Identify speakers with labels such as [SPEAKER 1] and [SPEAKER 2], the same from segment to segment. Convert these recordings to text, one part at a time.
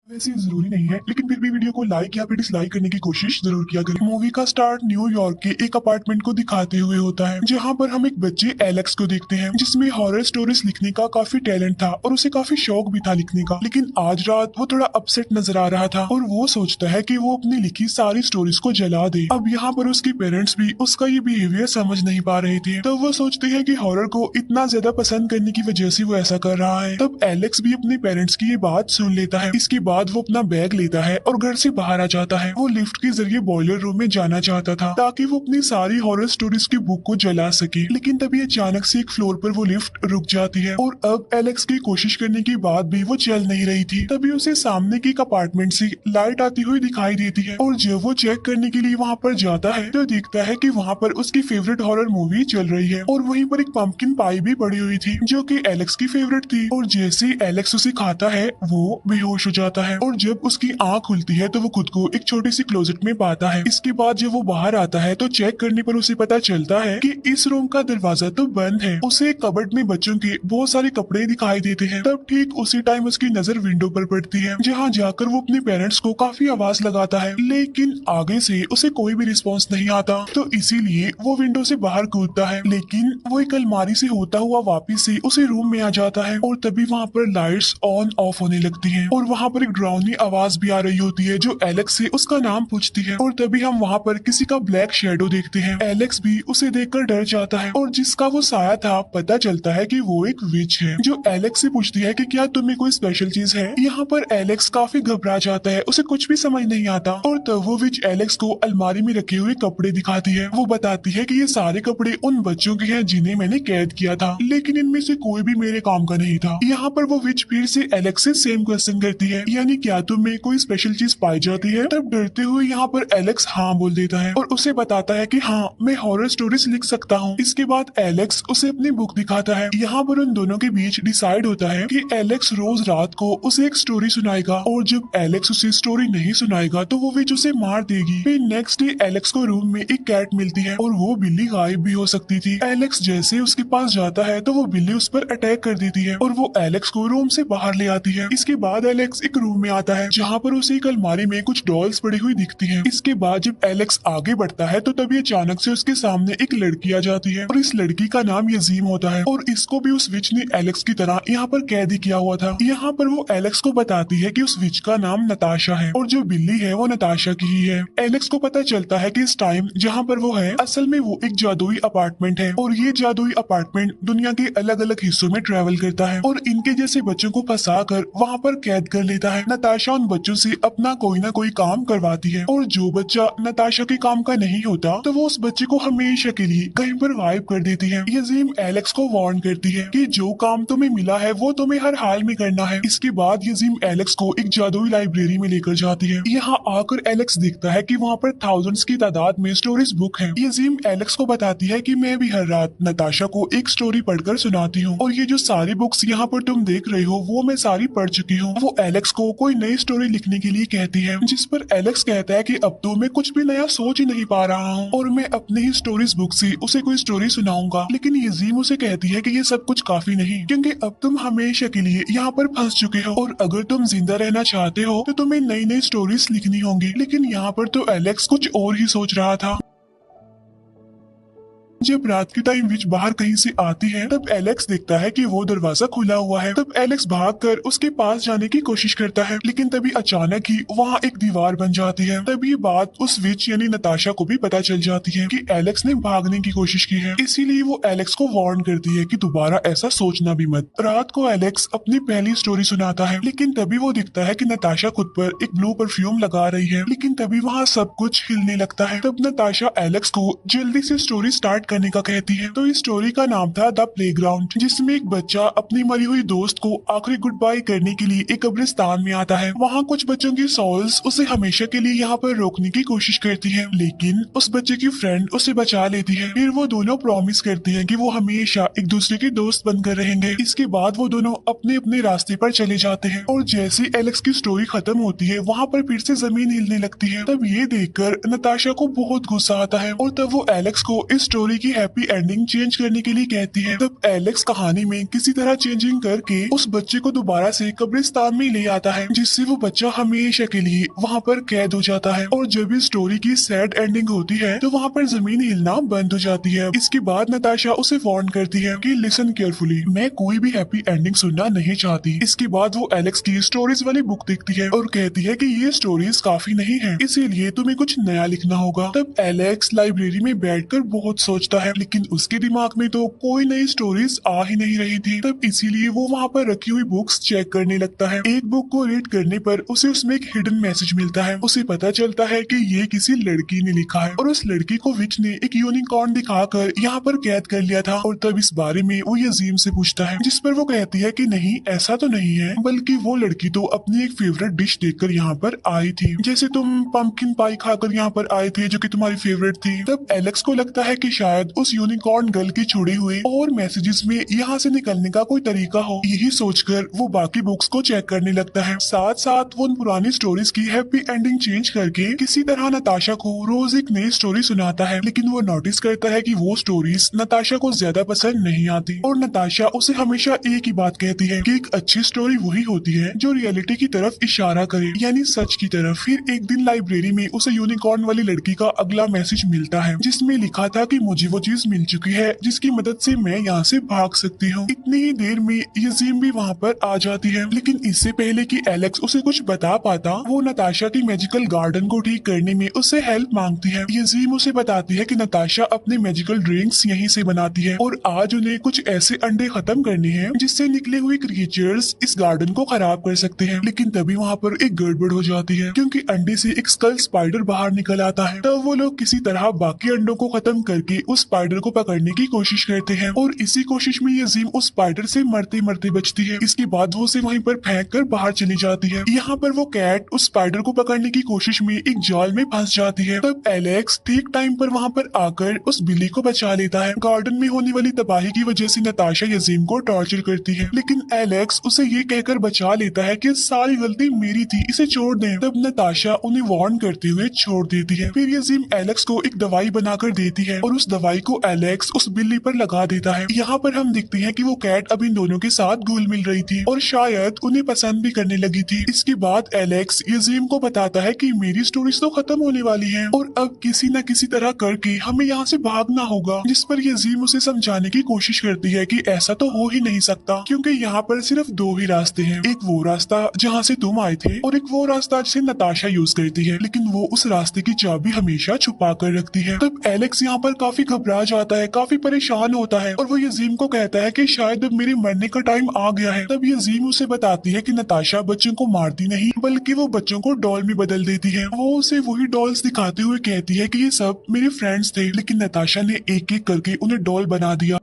[SPEAKER 1] वैसे ये जरूरी नहीं है, लेकिन फिर भी वीडियो को लाइक या फिर डिसलाइक करने की कोशिश जरूर किया करें। मूवी का स्टार्ट न्यूयॉर्क के एक अपार्टमेंट को दिखाते हुए होता है, जहाँ पर हम एक बच्चे एलेक्स को देखते हैं, जिसमें हॉरर स्टोरीज लिखने का काफी टैलेंट था और उसे काफी शौक भी था लिखने का। लेकिन आज रात वो थोड़ा अपसेट नजर आ रहा था और वो सोचता है कि वो अपनी लिखी सारी स्टोरीज को जला दे। अब यहाँ पर उसके पेरेंट्स भी उसका ये बिहेवियर समझ नहीं पा रहे थे, तो वो सोचते हैं कि हॉरर को इतना ज्यादा पसंद करने की वजह से वो ऐसा कर रहा है। तब एलेक्स भी अपने पेरेंट्स की ये बात सुन लेता है। इसके बाद वो अपना बैग लेता है और घर से बाहर आ जाता है। वो लिफ्ट के जरिए बॉयलर रूम में जाना चाहता था ताकि वो अपनी सारी हॉरर स्टोरीज की बुक को जला सके, लेकिन तभी अचानक से एक फ्लोर पर वो लिफ्ट रुक जाती है और अब एलेक्स की कोशिश करने के बाद भी वो चल नहीं रही थी। तभी उसे सामने के एक अपार्टमेंट से लाइट आती हुई दिखाई देती है और जब वो चेक करने के लिए वहाँ पर जाता है तो देखता है कि वहाँ पर उसकी फेवरेट हॉरर मूवी चल रही है और वहीं पर एक पंपकिन पाई भी पड़ी हुई थी जो कि एलेक्स की फेवरेट थी। और जैसे ही एलेक्स उसे खाता है वो बेहोश हो जाता है और जब उसकी आंख खुलती है तो वो खुद को एक छोटी सी क्लोजेट में पाता है। इसके बाद जब वो बाहर आता है तो चेक करने पर उसे पता चलता है कि इस रूम का दरवाजा तो बंद है। उसे कबर्ड में बच्चों के बहुत सारे कपड़े दिखाई देते हैं। तब ठीक उसी टाइम उसकी नजर विंडो पर पड़ती है, जहाँ जाकर वो अपने पेरेंट्स को काफी आवाज लगाता है, लेकिन आगे से उसे कोई भी रिस्पॉन्स नहीं आता। तो इसीलिए वो विंडो से बाहर कूदता है, लेकिन वो एक अलमारी से होता हुआ वापिस से उसे रूम में आ जाता है और तभी वहाँ पर लाइट्स ऑन ऑफ होने लगती हैं और वहाँ पर एक डरावनी आवाज भी आ रही होती है जो एलेक्स से उसका नाम पूछती है। और तभी हम वहाँ पर किसी का ब्लैक शेडो देखते हैं। एलेक्स भी उसे देखकर डर जाता है और जिसका वो साया था पता चलता है कि वो एक विच है जो एलेक्स से पूछती है कि क्या तुम्हें कोई स्पेशल चीज है। यहाँ पर एलेक्स काफी घबरा जाता है, उसे कुछ भी समझ नहीं आता और तब वो विच एलेक्स को अलमारी में रखे हुए कपड़े दिखाती है। वो बताती है कि ये सारे कपड़े उन बच्चों के हैं जिन्हें मैंने कैद किया था, लेकिन इनमें से कोई भी मेरे काम का नहीं था। यहाँ पर वो विच फिर से एलेक्स से सेम क्वेश्चन करती है, यानी क्या तुम्हें कोई स्पेशल चीज पाई जाती है। तब डरते हुए यहाँ पर एलेक्स हाँ बोल देता है और उसे बताता है कि हाँ मैं हॉरर स्टोरीज लिख सकता हूँ। इसके बाद एलेक्स उसे अपनी बुक दिखाता है। यहाँ पर उन दोनों के बीच डिसाइड होता है कि एलेक्स रोज रात को उसे एक स्टोरी सुनाएगा और जब एलेक्स उसे स्टोरी नहीं सुनाएगा तो वो विच उसे मार देगी। फिर नेक्स्ट डे एलेक्स को रूम में एक कैट मिलती है और वो बिल्ली गायब भी हो सकती थी। एलेक्स जैसे उसके पास जाता है तो वो बिल्ली उस पर अटैक कर देती है और वो एलेक्स को रूम से बाहर ले आती है। इसके बाद एलेक्स एक रूम में आता है जहाँ पर उसे एक अलमारी में कुछ डॉल्स पड़ी हुई दिखती हैं। इसके बाद जब एलेक्स आगे बढ़ता है तो तभी अचानक से उसके सामने एक लड़की आ जाती है और इस लड़की का नाम यजीम होता है और इसको भी उस विच ने एलेक्स की तरह यहाँ पर कैद किया हुआ था। यहाँ पर वो एलेक्स को बताती है कि उस विच का नाम नताशा है और जो बिल्ली है वो नताशा की ही है। एलेक्स को पता चलता है कि इस टाइम जहाँ पर वो है असल में वो एक जादुई अपार्टमेंट है और ये जादुई अपार्टमेंट दुनिया के अलग अलग हिस्सों में ट्रेवल करता है और इनके जैसे बच्चों को फंसा कर वहाँ पर कैद कर लेता है। नताशा उन बच्चों से अपना कोई ना कोई काम करवाती है और जो बच्चा नताशा के काम का नहीं होता तो वो उस बच्चे को हमेशा के लिए कहीं पर गायब कर देती है। यजीम एलेक्स को वार्न करती है कि जो काम तुम्हें मिला है वो तुम्हें हर हाल में करना है। इसके बाद यजीम एलेक्स को एक जादुई लाइब्रेरी में लेकर जाती है। यहाँ आकर एलेक्स देखता है कि वहाँ पर थाउजेंड्स की तादाद में स्टोरीज बुक है। यजीम एलेक्स को बताती है कि मैं भी हर रात नताशा को एक स्टोरी पढ़कर सुनाती हूँ और ये जो सारी बुक्स यहाँ पर तुम देख रहे हो वो मैं सारी पढ़ चुकी हूँ। वो एलेक्स को कोई नई स्टोरी लिखने के लिए कहती है, जिस पर एलेक्स कहता है कि अब तो मैं कुछ भी नया सोच ही नहीं पा रहा हूँ और मैं अपने ही स्टोरीज बुक से उसे कोई स्टोरी सुनाऊंगा। लेकिन यजीम उसे कहती है कि ये सब कुछ काफी नहीं, क्योंकि अब तुम हमेशा के लिए यहाँ पर फंस चुके हो और अगर तुम जिंदा रहना चाहते हो तो तुम्हें नई नई स्टोरीज लिखनी होंगी। लेकिन यहाँ पर तो एलेक्स कुछ और ही सोच रहा था। जब रात के टाइम विच बाहर कहीं से आती है तब एलेक्स देखता है कि वो दरवाजा खुला हुआ है। तब एलेक्स भागकर उसके पास जाने की कोशिश करता है, लेकिन तभी अचानक ही वहाँ एक दीवार बन जाती है। तब ये बात उस विच यानी नताशा को भी पता चल जाती है कि एलेक्स ने भागने की कोशिश की है, इसीलिए वो एलेक्स को वार्न करती है कि दोबारा ऐसा सोचना भी मत। रात को एलेक्स अपनी पहली स्टोरी सुनाता है, लेकिन तभी वो दिखता है कि नताशा खुद पर एक ब्लू परफ्यूम लगा रही है, लेकिन तभी वहाँ सब कुछ हिलने लगता है। तब नताशा एलेक्स को जल्दी से स्टोरी स्टार्ट करने का कहती है। तो इस स्टोरी का नाम था द प्लेग्राउंड, जिसमें एक बच्चा अपनी मरी हुई दोस्त को आखिरी गुड बाय करने के लिए एक कब्रिस्तान में आता है। वहाँ कुछ बच्चों की सोल्स उसे हमेशा के लिए यहाँ पर रोकने की कोशिश करती है, लेकिन उस बच्चे की फ्रेंड उसे बचा लेती है। फिर वो दोनों प्रॉमिस करते हैं कि वो हमेशा एक दूसरे के दोस्त बनकर रहेंगे। इसके बाद वो दोनों अपने अपने रास्ते पर चले जाते हैं और जैसे एलेक्स की स्टोरी खत्म होती है वहाँ पर फिर से जमीन हिलने लगती है। तब ये देखकर नताशा को बहुत गुस्सा आता है और तब वो एलेक्स को इस स्टोरी की हैप्पी एंडिंग चेंज करने के लिए कहती है। तब एलेक्स कहानी में किसी तरह चेंजिंग करके उस बच्चे को दोबारा से कब्रिस्तान में ले आता है, जिससे वो बच्चा हमेशा के लिए वहाँ पर कैद हो जाता है। और जब इस स्टोरी की सैड एंडिंग होती है तो वहाँ पर जमीन हिलना बंद हो जाती है। इसके बाद नताशा उसे वार्न करती है कि लिसन केयरफुली, मैं कोई भी हैप्पी एंडिंग सुनना नहीं चाहती। इसके बाद वो एलेक्स की स्टोरीज वाली बुक देखती है और कहती है कि ये स्टोरीज काफी नहीं है, इसीलिए तुम्हें कुछ नया लिखना होगा। तब एलेक्स लाइब्रेरी में बैठकर बहुत सोचता है, लेकिन उसके दिमाग में तो कोई नई स्टोरीज आ ही नहीं रही थी। तब इसीलिए वो वहाँ पर रखी हुई बुक्स चेक करने लगता है। एक बुक को रीड करने पर उसे उसमें एक हिडन मैसेज मिलता है। उसे पता चलता है कि ये किसी लड़की ने लिखा है और उस लड़की को विच ने एक यूनिकॉर्न दिखाकर यहाँ पर कैद कर लिया था। और तब इस बारे में वो यजीम से पूछता है, जिस पर वो कहती है कि नहीं, ऐसा तो नहीं है, बल्कि वो लड़की तो अपनी एक फेवरेट डिश देखकर यहाँ पर आई थी, जैसे तुम पंपकिन पाई खाकर यहाँ पर आए थे जो कि तुम्हारी फेवरेट थी। तब एलेक्स को लगता है कि शायद उस यूनिकॉर्न गर्ल की छोड़े हुए और मैसेजेस में यहाँ से निकलने का कोई तरीका हो। यही सोचकर वो बाकी बुक्स को चेक करने लगता है। साथ साथ वो उन पुरानी स्टोरीज की हैप्पी एंडिंग चेंज करके किसी तरह नताशा को रोज एक नई स्टोरी सुनाता है। लेकिन वो नोटिस करता है कि वो स्टोरीज नताशा को ज्यादा पसंद नहीं आती और नताशा उसे हमेशा एक ही बात कहती है कि एक अच्छी स्टोरी वही होती है जो रियलिटी की तरफ इशारा करे, यानी सच की तरफ। फिर एक दिन लाइब्रेरी में उसे यूनिकॉर्न वाली लड़की का अगला मैसेज मिलता है, जिसमें लिखा था कि मुझे वो चीज मिल चुकी है जिसकी मदद से मैं यहाँ से भाग सकती हूँ। इतनी ही देर में यजीम भी वहाँ पर आ जाती है, लेकिन इससे पहले कि एलेक्स उसे कुछ बता पाता, वो नताशा की मैजिकल गार्डन को ठीक करने में उससे हेल्प मांगती है। यजीम उसे बताती है कि नताशा अपने मैजिकल ड्रिंक्स यहीं से बनाती है और आज उन्हें कुछ ऐसे अंडे खत्म करने हैं जिससे निकले हुए क्रिएचर्स इस गार्डन को खराब कर सकते हैं। लेकिन तभी वहाँ पर एक गड़बड़ हो जाती है, क्योंकि अंडे से एक स्कल स्पाइडर बाहर निकल आता है। तब वो लोग किसी तरह बाकी अंडों को खत्म करके उस स्पाइडर को पकड़ने की कोशिश करते हैं और इसी कोशिश में यजीम उस स्पाइडर से मरते मरते बचती है। इसके बाद वो उसे वहीं पर फेंक कर बाहर चली जाती है। यहाँ पर वो कैट उस स्पाइडर को पकड़ने की कोशिश में एक जाल में फंस जाती है। तब एलेक्स ठीक टाइम पर वहाँ पर आकर उस बिल्ली को बचा लेता है। गार्डन में होने वाली तबाही की वजह से नताशा यजीम को टॉर्चर करती है, लेकिन एलेक्स उसे ये कहकर बचा लेता है कि सारी गलती मेरी थी, इसे छोड़ दें। तब नताशा उन्हें वार्न करते हुए छोड़ देती है। फिर यजीम एलेक्स को एक दवाई बनाकर देती है और उस दवाई को एलेक्स उस बिल्ली पर लगा देता है। यहाँ पर हम देखते हैं कि वो कैट अब इन दोनों के साथ घुल मिल रही थी और शायद उन्हें पसंद भी करने लगी थी। इसके बाद एलेक्स यजीम को बताता है कि मेरी स्टोरीज तो खत्म होने वाली हैं और अब किसी न किसी तरह करके हमें यहाँ से भागना होगा। जिस पर यजीम उसे समझाने की कोशिश करती है कि ऐसा तो हो ही नहीं सकता, क्योंकि यहाँ पर सिर्फ दो ही रास्ते हैं, एक वो रास्ता जहाँ से तुम आए थे और एक वो रास्ता जिसे नताशा यूज करती है, लेकिन वो उस रास्ते की चाबी हमेशा छुपा कर रखती है। तब एलेक्स यहाँ पर काफी घबरा जाता है, काफी परेशान होता है और वो यजीम को कहता है कि शायद अब मेरे मरने का टाइम आ गया है। तब यजीम उसे बताती है कि नताशा बच्चों को मारती नहीं, बल्कि वो बच्चों को डॉल में बदल देती है। वो उसे वही डॉल्स दिखाते हुए कहती है कि ये सब मेरे फ्रेंड्स थे, लेकिन नताशा ने एक एक करके उन्हें डॉल बना दिया।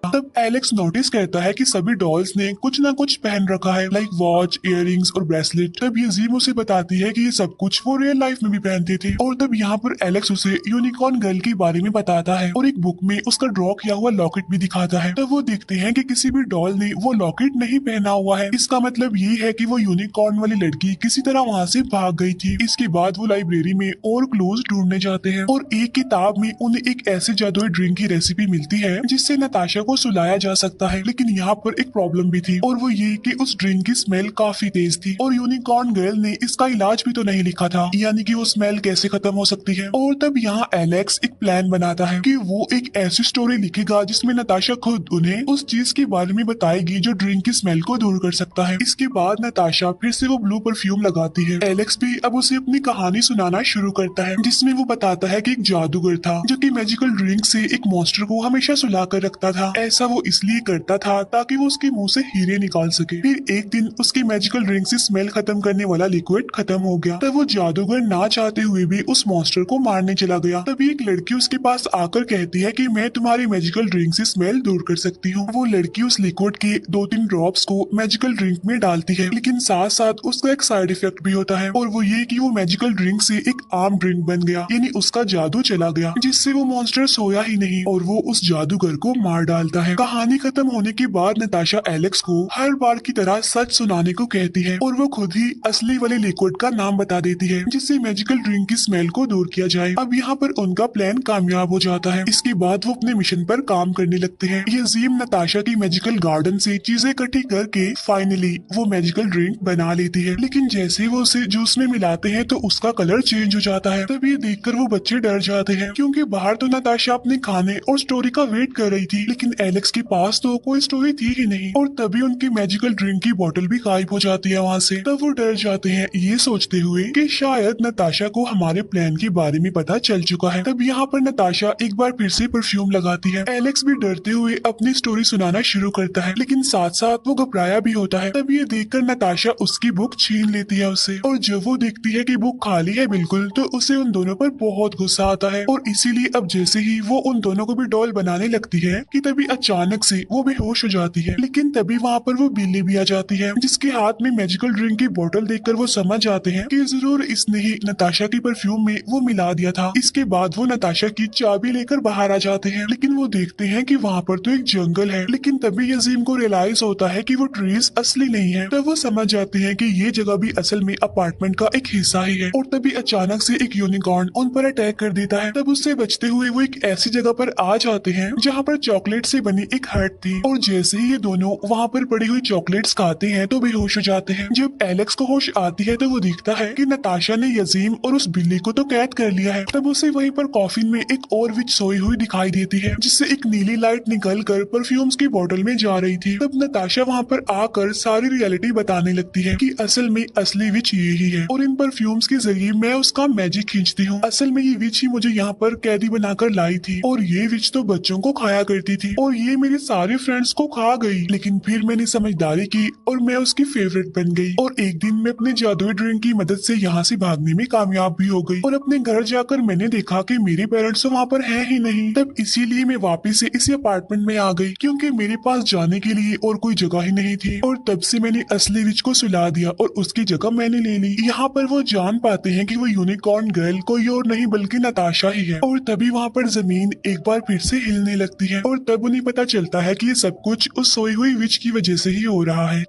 [SPEAKER 1] तब एलेक्स नोटिस करता है कि सभी डॉल्स ने कुछ ना कुछ पहन रखा है, लाइक वॉच, इयररिंग्स और ब्रेसलेट। तब यजीम उसे बताती है कि ये सब कुछ वो रियल लाइफ में भी पहनते थे। और तब यहाँ पर एलेक्स उसे यूनिकॉर्न गर्ल के बारे में बताता है और एक बुक में उसका ड्रॉ किया हुआ लॉकेट भी दिखाता है। तब वो देखते हैं कि किसी भी डॉल ने वो लॉकेट नहीं पहना हुआ है। इसका मतलब ये है कि वो यूनिकॉर्न वाली लड़की किसी तरह वहाँ से भाग गई थी। इसके बाद वो लाइब्रेरी में और क्लूज ढूंढने जाते हैं और एक किताब में उन्हें एक ऐसे जादुई ड्रिंक की रेसिपी मिलती है जिससे नताशा को सुलाया जा सकता है। लेकिन यहाँ पर एक प्रॉब्लम भी थी और वो ये कि उस ड्रिंक की स्मेल काफी तेज थी और यूनिकॉर्न गर्ल ने इसका इलाज भी तो नहीं लिखा था, यानी कि वो स्मेल कैसे खत्म हो सकती है। और तब यहाँ एलेक्स एक प्लान बनाता है कि वो एक ऐसी स्टोरी लिखेगा जिसमें नताशा खुद उन्हें उस चीज के बारे में बताएगी जो ड्रिंक की स्मेल को दूर कर सकता है। इसके बाद नताशा फिर से वो ब्लू परफ्यूम लगाती है। एलेक्स भी अब उसे अपनी कहानी सुनाना शुरू करता है, जिसमें वो बताता है कि एक जादूगर था जो कि मैजिकल ड्रिंक से एक मॉन्स्टर को हमेशा सुला कर रखता था। ऐसा वो इसलिए करता था ताकि वो उसके मुंह से हीरे निकाल सके। फिर एक दिन उसकी मैजिकल ड्रिंक से स्मेल खत्म करने वाला लिक्विड खत्म हो गया। तब वो जादूगर ना चाहते हुए भी उस मॉन्स्टर को मारने चला गया। तभी एक लड़की उसके पास आकर कहती है कि मैं तुम्हारी मैजिकल ड्रिंक से स्मेल दूर कर सकती हूँ। वो लड़की उस लिक्विड के 2-3 ड्रॉप्स को मैजिकल ड्रिंक में डालती है, लेकिन साथ साथ उसका एक साइड इफेक्ट भी होता है और वो ये कि वो मैजिकल ड्रिंक से एक आम ड्रिंक बन गया, यानी उसका जादू चला गया, जिससे वो मॉन्स्टर सोया ही नहीं और वो उस जादूगर को मार डालता देता है। कहानी खत्म होने के बाद नताशा एलेक्स को हर बार की तरह सच सुनाने को कहती है और वो खुद ही असली वाले लिक्विड का नाम बता देती है जिससे मैजिकल ड्रिंक की स्मेल को दूर किया जाए। अब यहाँ पर उनका प्लान कामयाब हो जाता है। इसके बाद वो अपने मिशन पर काम करने लगते हैं। यजीम नताशा की मैजिकल गार्डन से चीजें इकट्ठी करके फाइनली वो मैजिकल ड्रिंक बना लेती है, लेकिन जैसे वो उसे जूस में मिलाते हैं तो उसका कलर चेंज हो जाता है। तब ये देखकर वो बच्चे डर जाते हैं क्योंकि बाहर तो नताशा अपने खाने और स्टोरी का वेट कर रही थी, लेकिन एलेक्स के पास तो कोई स्टोरी थी ही नहीं। और तभी उनकी मैजिकल ड्रिंक की बोतल भी गायब हो जाती है वहाँ से। तब वो डर जाते हैं ये सोचते हुए कि शायद नताशा को हमारे प्लान के बारे में पता चल चुका है। तब यहाँ पर नताशा एक बार फिर से परफ्यूम लगाती है। एलेक्स भी डरते हुए अपनी स्टोरी सुनाना शुरू करता है, लेकिन साथ साथ वो घबराया भी होता है। तब ये देखकर नताशा उसकी बुक छीन लेती है उससे, और जब वो देखती है कि बुक खाली है बिल्कुल, तो उसे उन दोनों पर बहुत गुस्सा आता है। और इसीलिए अब जैसे ही वो उन दोनों को भी डॉल बनाने लगती है कि तभी अचानक से वो बेहोश हो जाती है। लेकिन तभी वहाँ पर वो बिल्ली भी आ जाती है जिसके हाथ में मैजिकल ड्रिंक की बोतल देखकर वो समझ जाते हैं कि जरूर इसने ही नताशा की परफ्यूम में वो मिला दिया था। इसके बाद वो नताशा की चाबी लेकर बाहर आ जाते हैं, लेकिन वो देखते हैं कि वहाँ पर तो एक जंगल है। लेकिन तभी यजीम को रियलाइज होता है कि वो ट्रीज असली नहीं है। तब वो समझ जाते हैं कि ये जगह भी असल में अपार्टमेंट का एक हिस्सा ही है। और तभी अचानक से एक यूनिकॉर्न उन पर अटैक कर देता है। तब उससे बचते हुए वो एक ऐसी जगह पर आ जाते हैं जहाँ पर चॉकलेट से बनी एक हट थी, और जैसे ही ये दोनों वहाँ पर पड़ी हुई चॉकलेट्स खाते हैं तो बेहोश हो जाते हैं। जब एलेक्स को होश आती है तो वो दिखता है कि नताशा ने यजीम और उस बिल्ली को तो कैद कर लिया है। तब उसे वहीं पर कॉफिन में एक और विच सोई हुई दिखाई देती है जिससे एक नीली लाइट निकल कर परफ्यूम्स की बोतल में जा रही थी। तब नताशा वहाँ पर आकर सारी रियलिटी बताने लगती है कि असल में असली विच ये ही है और इन परफ्यूम्स के जरिए मैं उसका मैजिक खींचती हूँ। असल में ये विच ही मुझे यहाँ पर कैदी बनाकर लाई थी, और ये विच तो बच्चों को खाया करती थी और ये मेरे सारे फ्रेंड्स को खा गई। लेकिन फिर मैंने समझदारी की और मैं उसकी फेवरेट बन गई, और एक दिन मैं अपने जादुई ड्रिंक की मदद से यहाँ से भागने में कामयाब भी हो गई। और अपने घर जाकर मैंने देखा कि मेरे पेरेंट्स तो वहाँ पर हैं ही नहीं। तब इसीलिए मैं वापस से इसी अपार्टमेंट में आ गई क्योंकि मेरे पास जाने के लिए और कोई जगह ही नहीं थी। और तब से मैंने असली विच को सुला दिया और उसकी जगह मैंने ले ली। यहाँ पर वो जान पाते हैं कि वो यूनिकॉर्न गर्ल कोई और नहीं बल्कि नताशा ही है। और तभी वहाँ पर जमीन एक बार फिर से हिलने लगती है, और तब उन्हें पता चलता है कि ये सब कुछ उस सोई हुई विच की वजह से ही हो रहा है।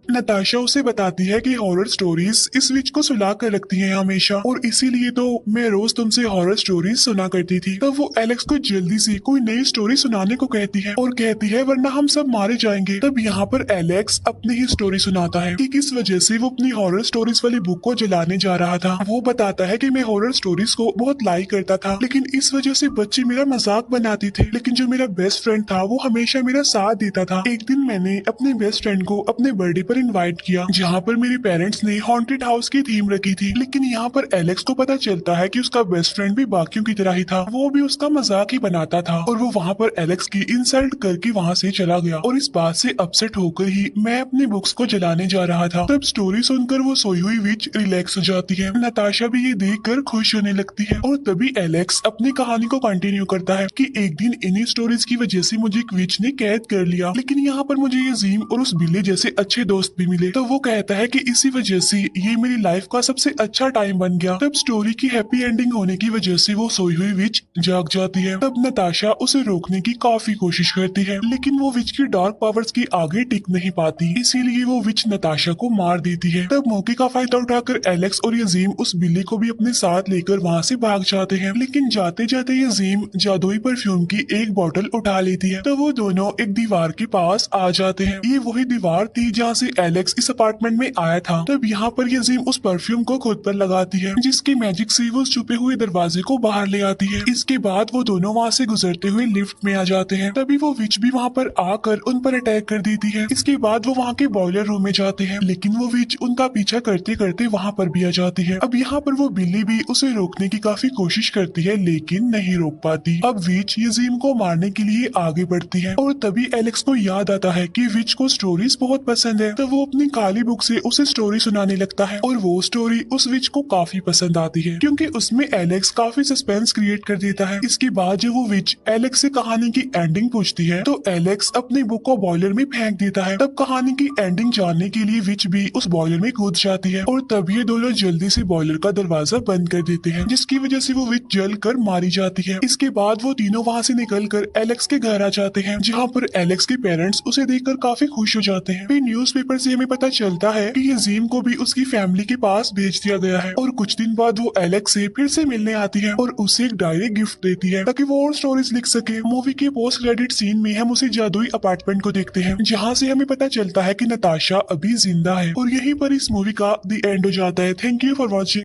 [SPEAKER 1] नताशा उसे बताती है कि हॉरर स्टोरीज इस विच को सुला कर रखती हैं हमेशा, और इसीलिए तो मैं रोज तुमसे हॉरर स्टोरीज सुना करती थी। तब वो एलेक्स को जल्दी से कोई नई स्टोरी सुनाने को कहती है और कहती है वरना हम सब मारे जाएंगे। तब यहाँ पर एलेक्स अपनी ही स्टोरी सुनाता है कि किस वजह से वो अपनी हॉरर स्टोरीज वाली बुक को जलाने जा रहा था। वो बताता है कि मैं हॉरर स्टोरीज को बहुत लाइक करता था, लेकिन इस वजह से बच्चे मेरा मजाक बनाते थे, लेकिन जो मेरा बेस्ट फ्रेंड था वो हमेशा मेरा साथ देता था। एक दिन मैंने अपने बेस्ट फ्रेंड को अपने बर्थडे पर इनवाइट किया जहाँ पर मेरे पेरेंट्स ने हॉन्टेड हाउस की थीम रखी थी, लेकिन यहाँ पर एलेक्स को पता चलता है कि उसका बेस्ट फ्रेंड भी बाकियों की तरह ही था। वो भी उसका मजाक ही बनाता था और वो वहाँ पर एलेक्स की इंसल्ट करके वहाँ से चला गया, और इस बात से अपसेट होकर ही मैं अपनी बुक्स को जलाने जा रहा था। तब स्टोरी सुनकर वो सोई हुई विच रिलैक्स हो जाती है। नताशा भी ये देख कर खुश होने लगती है, और तभी एलेक्स अपनी कहानी को कंटिन्यू करता है कि एक दिन इन्हीं स्टोरीज की वजह से मुझे एक विच ने कैद कर लिया, लेकिन यहाँ पर मुझे यजीम और उस बिल्ली जैसे अच्छे दोस्त भी मिले। तो वो कहता है कि इसी वजह से ये मेरी लाइफ का सबसे अच्छा टाइम बन गया। तब स्टोरी की हैप्पी एंडिंग होने की वजह से वो सोई हुई विच जाग जाती है। तब नताशा उसे रोकने की काफी कोशिश करती है, लेकिन वो विच की डार्क पावर्स की आगे टिक नहीं पाती, इसीलिए वो विच नताशा को मार देती है। तब मौके का फायदा उठाकर एलेक्स और यजीम उस बिल्ली को भी अपने साथ लेकर वहाँ से भाग जाते हैं, लेकिन जाते जाते यजीम जादुई परफ्यूम की एक बोतल उठा लेती है। तो वो दोनों एक दीवार के पास आ जाते हैं। ये वही दीवार थी जहाँ से एलेक्स इस अपार्टमेंट में आया था। तब यहाँ पर यजीम उस परफ्यूम को खुद पर लगाती है, जिसकी मैजिक से वो छुपे हुए दरवाजे को बाहर ले आती है। इसके बाद वो दोनों वहाँ से गुजरते हुए लिफ्ट में आ जाते हैं। तभी वो विच भी वहाँ पर आकर उन पर अटैक कर देती है। इसके बाद वो वहाँ के बॉयलर रूम में जाते हैं, लेकिन वो विच उनका पीछा करते करते वहाँ पर भी आ जाती है। अब यहाँ पर वो बिल्ली भी उसे रोकने की काफी कोशिश करती है, लेकिन नहीं रोक पाती। अब विच यजीम को मारने के लिए आगे बढ़ती है, और तभी एलेक्स को याद आता है कि विच को स्टोरीज बहुत पसंद है। तब वो अपनी काली बुक से उसे स्टोरी सुनाने लगता है और वो स्टोरी उस विच को काफी पसंद आती है क्योंकि उसमें एलेक्स काफी सस्पेंस क्रिएट कर देता है। इसके बाद जब वो विच एलेक्स से कहानी की एंडिंग पूछती है तो एलेक्स अपनी बुक को बॉयलर में फेंक देता है। तब कहानी की एंडिंग जानने के लिए विच भी उस बॉयलर में कूद जाती है और तब ये दोनों जल्दी से बॉयलर का दरवाजा बंद कर देते हैं, जिसकी वजह से वो विच जल कर मारी जाती है। इसके बाद वो तीनों वहाँ से निकलकर एलेक्स के घर आ जाते हैं, जहाँ पर एलेक्स के पेरेंट्स उसे देखकर काफी खुश हो जाते हैं। फिर न्यूज़पेपर से हमें पता चलता है कि यजीम को भी उसकी फैमिली के पास भेज दिया गया है और कुछ दिन बाद वो एलेक्स से फिर से मिलने आती है और उसे एक डायरी गिफ्ट देती है ताकि वो और स्टोरीज लिख सके। मूवी के पोस्ट क्रेडिट सीन में हम उसे जादुई अपार्टमेंट को देखते हैं, जहाँ से हमें पता चलता है कि नताशा अभी जिंदा है और यहीं पर इस मूवी का द एंड हो जाता है। Thank you for watching.